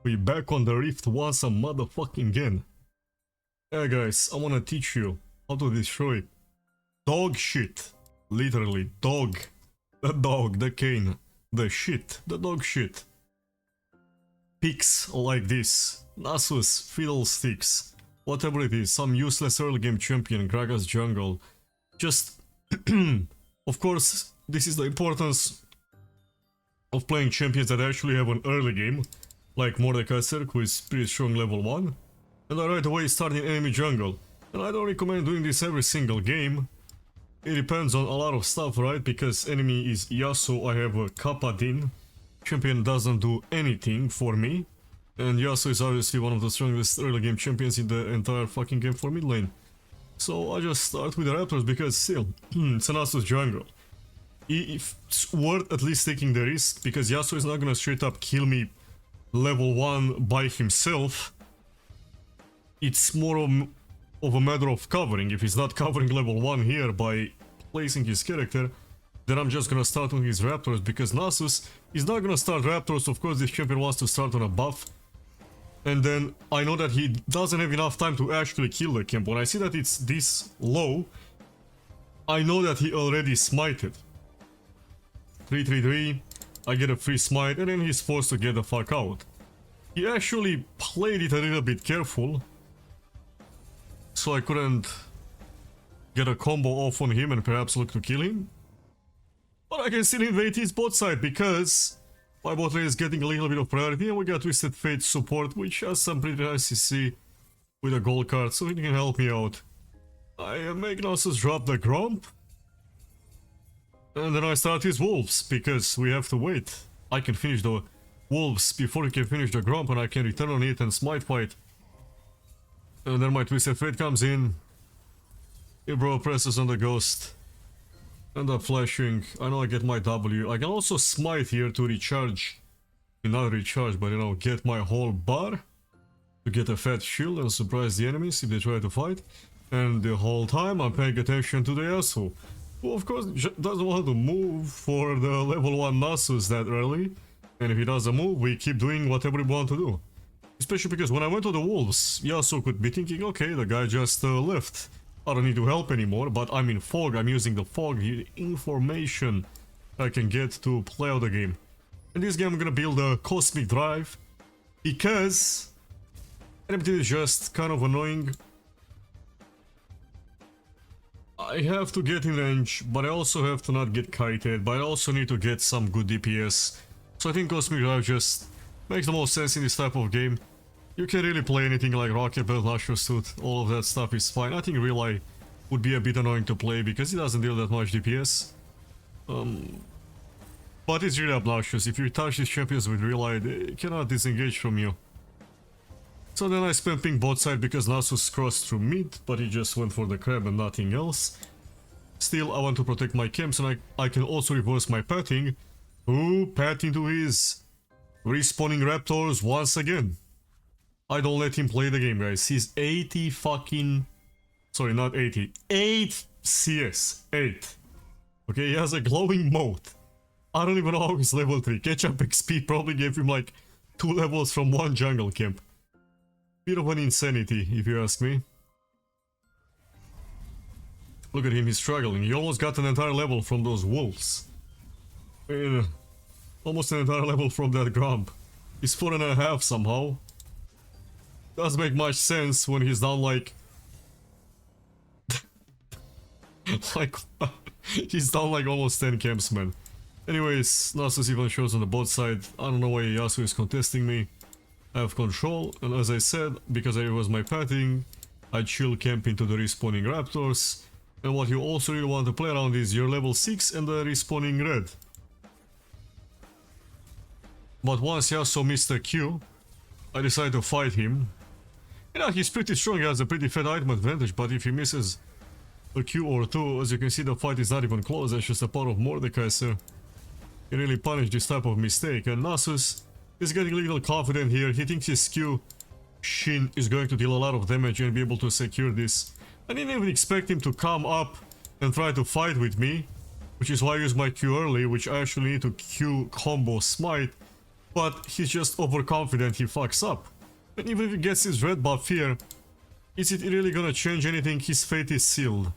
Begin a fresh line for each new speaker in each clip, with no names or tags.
We back on the rift once a motherfucking again. Yeah guys, I wanna teach you how to destroy dog shit. Literally, dog. The dog, the cane, the shit, the dog shit. Picks like this, Nasus, fiddlesticks, whatever it is, some useless early game champion, Gragas jungle. Just, of course, this is the importance of playing champions that actually have an early game, like Mordekaiser, who is pretty strong level 1, and I right away start in enemy jungle. And I don't recommend doing this every single game. It depends on a lot of stuff, right? Because enemy is Yasuo, I have a Kappa Din. Champion doesn't do anything for me. And Yasuo is obviously one of the strongest early game champions in the entire fucking game for mid lane. So I just start with the Raptors because still, it's an Yasuo's jungle. It's worth at least taking the risk, because Yasuo is not gonna straight up kill me level 1 by himself. It's more of a matter of covering. If he's not covering level 1 here by placing his character, then I'm just gonna start on his Raptors, because Nasus is not gonna start Raptors. Of course, this champion wants to start on a buff. And then I know that he doesn't have enough time to actually kill the camp. When I see that it's this low, I know that he already smited. 3-3-3, I get a free smite, and then he's forced to get the fuck out. He actually played it a little bit careful, so I couldn't get a combo off on him and perhaps look to kill him. But I can still invade his bot side, because my bot lane is getting a little bit of priority, and we got Twisted Fate support, which has some pretty nice CC with a gold card, so he can help me out. I make Nasus drop the Gromp, and then I start his Wolves, because we have to wait. I can finish the Wolves before he can finish the Gromp, and I can return on it and smite fight. And then my Twisted Fate comes in. Ibro presses on the Ghost. End up flashing. I know I get my W. I can also smite here to recharge. Not recharge, but you know, get my whole bar. To get a fat shield and surprise the enemies if they try to fight. And the whole time I'm paying attention to the Yasuo, who of course doesn't want to move for the level 1 Nasus that early. And if he doesn't move, we keep doing whatever we want to do. Especially because when I went to the Wolves, Yasuo could be thinking, okay, the guy just left. I don't need to help anymore, but I'm in fog. I'm using the fog information I can get to play out the game. In this game I'm gonna build a Cosmic Drive, because NMT is just kind of annoying. I have to get in range, but I also have to not get kited, but I also need to get some good DPS. So I think Cosmic Drive just makes the most sense in this type of game. You can really play anything like Rocket Belt, Luscious Suit, all of that stuff is fine. I think Relay would be a bit annoying to play because it doesn't deal that much DPS. But it's really obnoxious. If you touch these champions with Relay, they cannot disengage from you. So then I spam ping bot side because Nasus crossed through mid, but he just went for the crab and nothing else. Still, I want to protect my camps, and I can also reverse my patting. Ooh, pat into his respawning Raptors once again. I don't let him play the game, guys. He's 80 fucking... Sorry, not 80. 8 CS. 8. Okay, he has a glowing mode. I don't even know how he's level 3. Catch-up XP probably gave him like 2 levels from one jungle camp. Bit of an insanity, if you ask me. Look at him, he's struggling. He almost got an entire level from those wolves. I mean, almost an entire level from that Gromp. He's 4.5 somehow. Doesn't make much sense when he's down like... he's down like almost 10 camps, man. Anyways, Nasus even shows on the bot side. I don't know why Yasuo is contesting me. I have control, and as I said, because I was my patting, I chill camp into the respawning Raptors. And what you also really want to play around is your level 6 and the respawning red. But once Yasuo missed a Q, I decided to fight him. You know, he's pretty strong, he has a pretty fat item advantage, but if he misses a Q or 2, as you can see, the fight is not even close. That's just a part of Mordekaiser. He really punished this type of mistake, and Nasus is getting a little confident here. He thinks his Q Shin is going to deal a lot of damage and be able to secure this. I didn't even expect him to come up and try to fight with me, which is why I use my Q early, which I actually need to Q combo smite. but he's just overconfident he fucks up. And even if he gets his red buff here, is it really gonna change anything? His fate is sealed.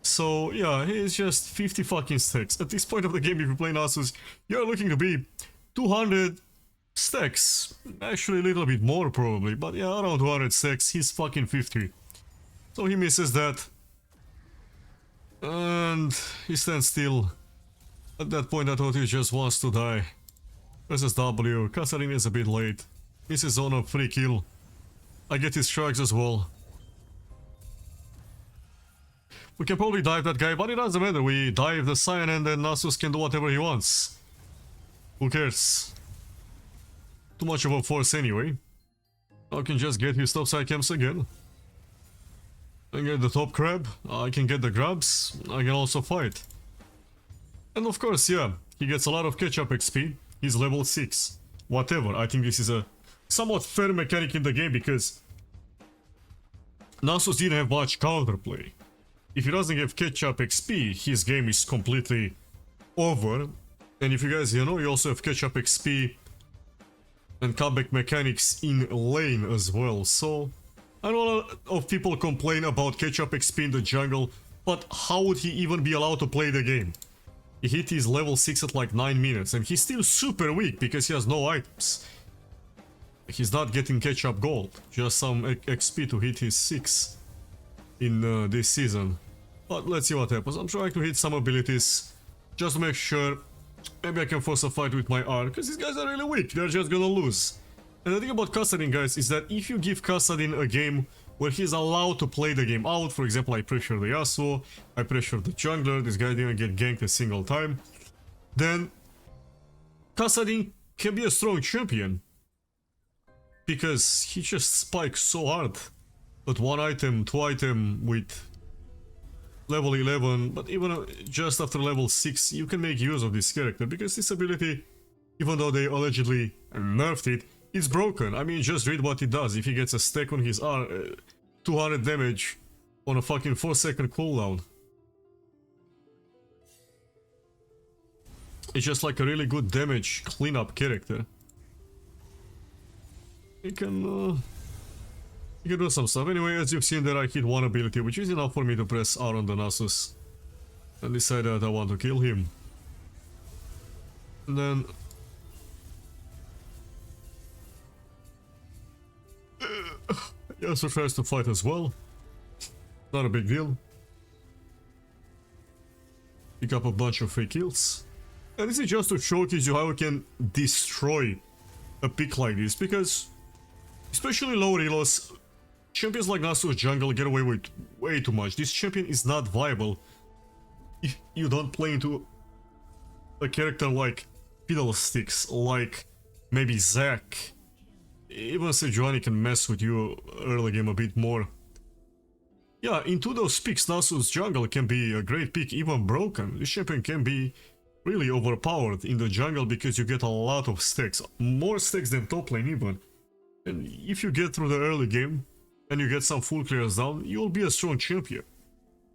So yeah, he's just 50 fucking stacks. At this point of the game, if you play Nasus, you're looking to be 200 stacks. Actually a little bit more probably, but yeah, around 200 stacks, he's fucking 50. So he misses that. And he stands still. At that point I thought he just wants to die. Versus W. Kassadin is a bit late. Misses on a free kill. I get his strikes as well. We can probably dive that guy, but it doesn't matter. We dive the Cyan and then Nasus can do whatever he wants. Who cares? Too much of a force anyway. I can just get his topside camps again. I get the top crab. I can get the grabs. I can also fight. And of course, yeah, he gets a lot of catch-up XP. He's level 6. Whatever. I think this is a somewhat fair mechanic in the game because Nasus didn't have much counterplay. If he doesn't have catch-up XP, his game is completely over. And if you guys know, you also have catch-up XP and comeback mechanics in lane as well. So I know a lot of people complain about catch-up XP in the jungle, but how would he even be allowed to play the game? He hit his level 6 at like 9 minutes and he's still super weak because he has no items. He's not getting catch-up gold, just some XP to hit his 6 in this season. But let's see what happens. I'm trying to hit some abilities just to make sure maybe I can force a fight with my R, because these guys are really weak, they're just gonna lose. And the thing about Kassadin, guys, is that if you give Kassadin a game where he's allowed to play the game out, for example, I pressure the Yasuo, I pressure the jungler, this guy didn't get ganked a single time, then Kassadin can be a strong champion. Because he just spikes so hard. But 1 item, 2 item with level 11, but even just after level 6, you can make use of this character. Because this ability, even though they allegedly nerfed it, it's broken. I mean, just read what it does. If he gets a stack on his R, 200 damage on a fucking 4-second cooldown. It's just like a really good damage cleanup character. He can do some stuff. Anyway, as you've seen there, I hit 1 ability, which is enough for me to press R on the Nasus and decide that I want to kill him. And then Yasuo tries to fight as well. Not a big deal. Pick up a bunch of free kills. And this is just to showcase you how you can destroy a pick like this, because especially low relos, champions like Nasus jungle get away with way too much. This champion is not viable if you don't play into a character like Fiddlesticks, like maybe Zac. Even Sejuani can mess with you early game a bit more. Yeah, into those picks, Nasus jungle can be a great pick, even broken. This champion can be really overpowered in the jungle because you get a lot of stacks. More stacks than top lane even. And if you get through the early game and you get some full clears down, you'll be a strong champion.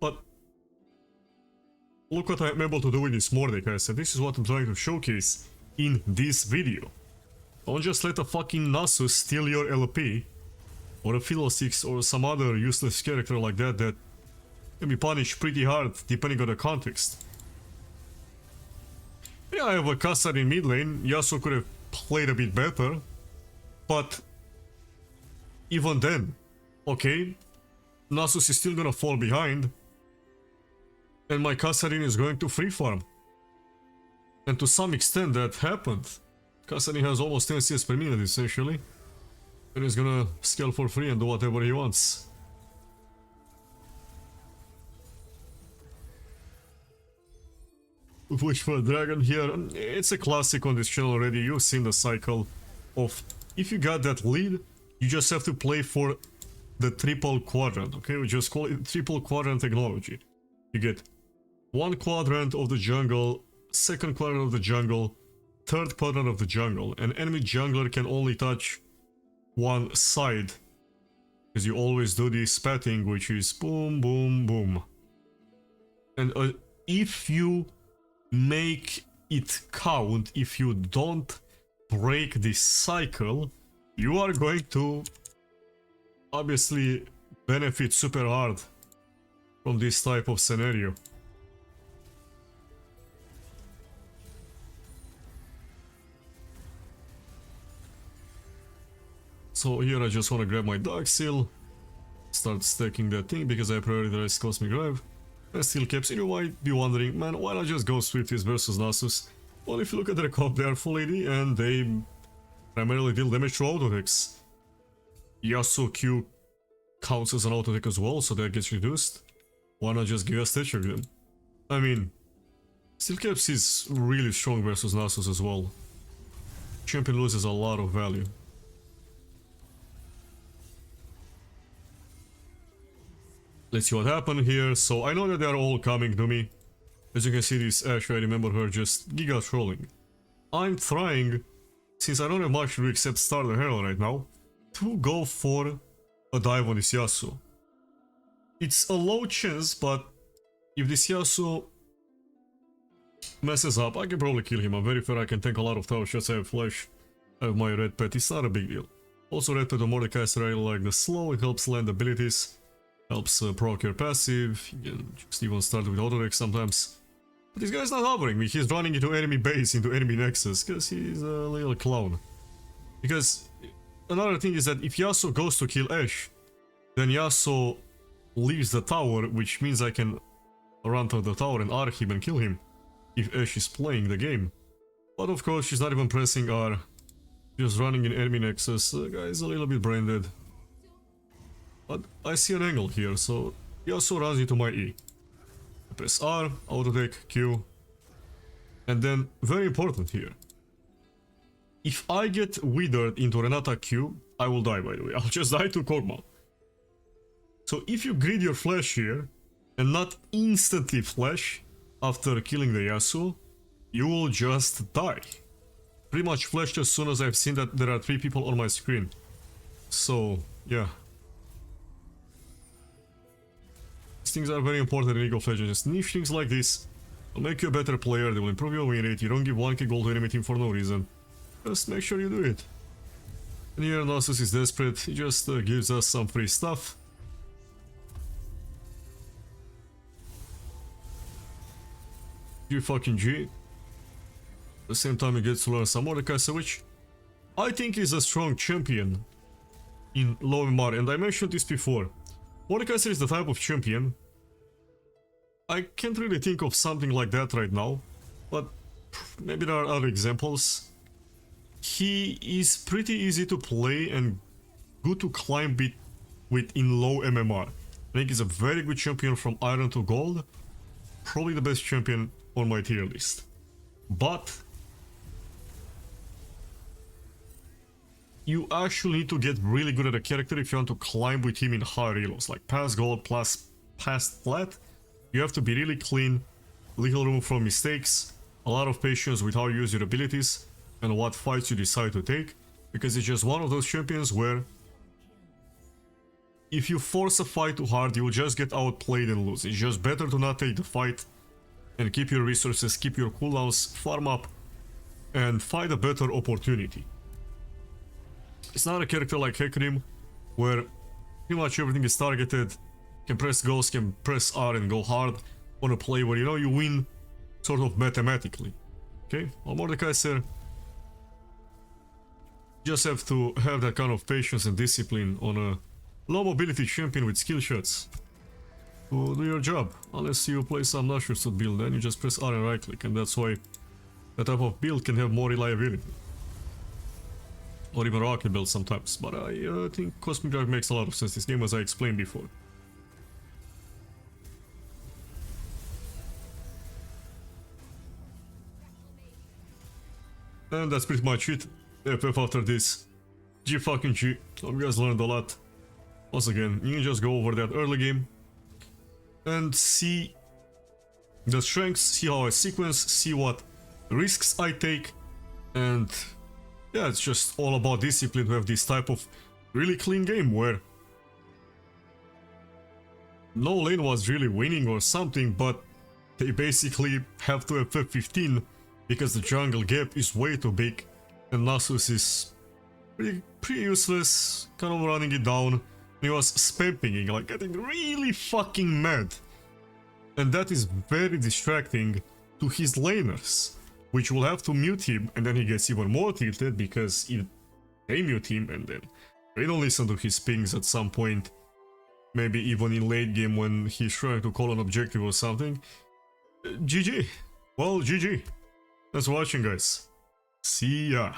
But look what I'm able to do with this Mordekaiser. This is what I'm trying to showcase in this video. Don't just let a fucking Nasus steal your LP, or a Fiddlesticks or some other useless character like that that can be punished pretty hard depending on the context. Yeah, I have a Kassadin in mid lane. Yasuo could have played a bit better, but even then, okay, Nasus is still gonna fall behind, and my Kassadin is going to free farm. And to some extent that happened. Kassadin has almost 10 CS per minute essentially, and he's gonna scale for free and do whatever he wants. Wish for a dragon here. It's a classic on this channel already. You've seen the cycle of if you got that lead, you just have to play for the triple quadrant, okay? We just call it triple quadrant technology. You get 1 quadrant of the jungle, 2nd quadrant of the jungle, 3rd quadrant of the jungle. An enemy jungler can only touch 1 side, because you always do this spatting, which is boom, boom, boom. And if you make it count, if you don't break this cycle, you are going to obviously benefit super hard from this type of scenario. So here I just want to grab my Dark Seal, start stacking that thing because I prioritize Cosmic Drive. And Steel Caps, and you might be wondering, man, why not just go Swiftness versus Nasus? Well, if you look at their comp, they are full AD and they primarily deal damage to auto attacks. Yasuo Q counts as an auto attack as well, so that gets reduced. Why not just give a statue of them? I mean, Steel Caps is really strong versus Nasus as well. Champion loses a lot of value. Let's see what happened here. So I know that they are all coming to me. As you can see, this Ashe, I remember her just giga trolling. I'm trying, since I don't have much to do except Starter Herald right now, to go for a dive on this Yasuo. It's a low chance, but if this Yasuo messes up, I can probably kill him. I'm very fair, I can tank a lot of tower shots, I have flash, I have my red pet, it's not a big deal. Also red pet on Mordekaiser, I like the slow, it helps land abilities. Helps proc your passive, you can just even start with auto deck sometimes. But this guy's not hovering me, he's running into enemy base, into enemy nexus, because he's a little clown. Because another thing is that if Yasuo goes to kill Ashe, then Yasuo leaves the tower, which means I can run to the tower and R him and kill him, if Ashe is playing the game. But of course she's not even pressing R, just running in enemy nexus, the guy's a little bit brain dead. But I see an angle here, so Yasuo runs into my E. I press R, auto attack, Q. And then, very important here. If I get withered into Renata Q, I will die by the way, I'll just die to Kog'Maw. So if you grid your flash here, and not instantly flash after killing the Yasuo, you will just die. Pretty much flashed as soon as I've seen that there are 3 people on my screen. So, yeah. Things are very important in League of Legends. Just niche things like this will make you a better player, they will improve your win rate, you don't give 1k gold to enemy team for no reason. Just make sure you do it. And here Nasus is desperate, he just gives us some free stuff. G fucking G. At the same time he gets to learn some Mordekaiser, which I think is a strong champion in low MMR, and I mentioned this before. Mordekaiser is the type of champion. I can't really think of something like that right now, but maybe there are other examples. He is pretty easy to play and good to climb with in low MMR. I think he's a very good champion from Iron to Gold. Probably the best champion on my tier list. But you actually need to get really good at a character if you want to climb with him in higher elos, like past gold plus past flat. You have to be really clean, little room for mistakes, a lot of patience with how you use your abilities and what fights you decide to take, because it's just one of those champions where if you force a fight too hard, you will just get outplayed and lose. It's just better to not take the fight and keep your resources, keep your cooldowns, farm up, and find a better opportunity. It's not a character like Hecarim, where pretty much everything is targeted, can press Ghost, can press R and go hard on a play where you know you win sort of mathematically. Okay, well, Mordekaiser, just have to have that kind of patience and discipline on a low mobility champion with skill shots to do your job. Unless you play some Nashor's build, then you just press R and right click, and that's why that type of build can have more reliability. Or even rocket build sometimes, but I think Cosmic Drive makes a lot of sense this game, as I explained before. And that's pretty much it. FF after this. G fucking G. So you guys learned a lot. Once again, you can just go over that early game and see the strengths, see how I sequence, see what risks I take, and yeah, it's just all about discipline to have this type of really clean game where no lane was really winning or something, but they basically have to FF 15 because the jungle gap is way too big and Nasus is pretty useless, kind of running it down. He was spam pinging, like getting really fucking mad. And that is very distracting to his laners, which will have to mute him, and then he gets even more tilted because if they mute him and then they don't listen to his pings at some point, maybe even in late game when he's trying to call an objective or something. GG. Well, GG. Thanks for watching, guys. See ya.